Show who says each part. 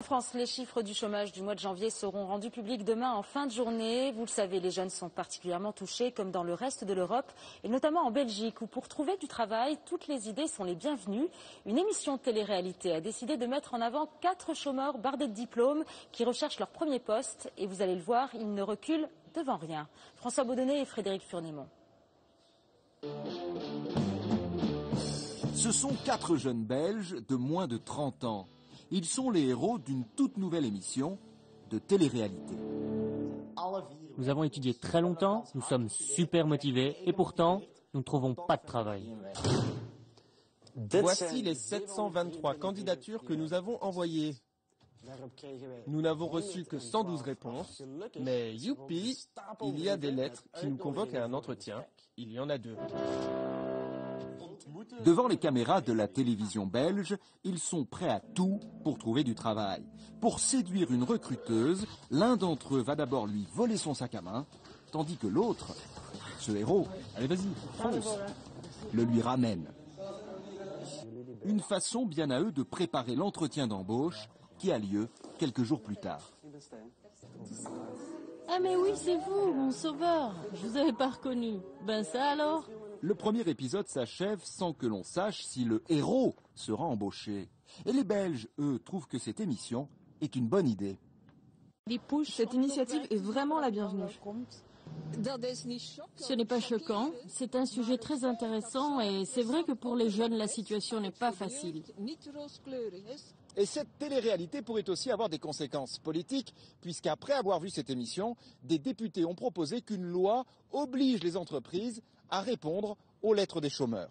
Speaker 1: En France, les chiffres du chômage du mois de janvier seront rendus publics demain en fin de journée. Vous le savez, les jeunes sont particulièrement touchés, comme dans le reste de l'Europe, et notamment en Belgique, où pour trouver du travail, toutes les idées sont les bienvenues. Une émission de télé-réalité a décidé de mettre en avant 4 chômeurs bardés de diplômes qui recherchent leur premier poste. Et vous allez le voir, ils ne reculent devant rien. François Baudonnet et Frédéric Furnémont.
Speaker 2: Ce sont 4 jeunes Belges de moins de 30 ans. Ils sont les héros d'une toute nouvelle émission de télé-réalité.
Speaker 3: Nous avons étudié très longtemps, nous sommes super motivés et pourtant, nous ne trouvons pas de travail.
Speaker 4: Voici les 723 candidatures que nous avons envoyées. Nous n'avons reçu que 112 réponses, mais youpi, il y a des lettres qui nous convoquent à un entretien. Il y en a 2.
Speaker 2: Devant les caméras de la télévision belge, ils sont prêts à tout pour trouver du travail. Pour séduire une recruteuse, l'un d'entre eux va d'abord lui voler son sac à main, tandis que l'autre, ce héros, allez vas-y, fonce, le lui ramène. Une façon bien à eux de préparer l'entretien d'embauche qui a lieu quelques jours plus tard.
Speaker 5: Ah mais oui, c'est vous, mon sauveur. Je vous avais pas reconnu. Ben ça alors?
Speaker 2: Le premier épisode s'achève sans que l'on sache si le héros sera embauché. Et les Belges, eux, trouvent que cette émission est une bonne idée.
Speaker 6: Cette initiative est vraiment la bienvenue.
Speaker 5: Ce n'est pas choquant, c'est un sujet très intéressant et c'est vrai que pour les jeunes, la situation n'est pas facile.
Speaker 7: Et cette télé-réalité pourrait aussi avoir des conséquences politiques, puisqu'après avoir vu cette émission, des députés ont proposé qu'une loi oblige les entreprises à répondre aux lettres des chômeurs.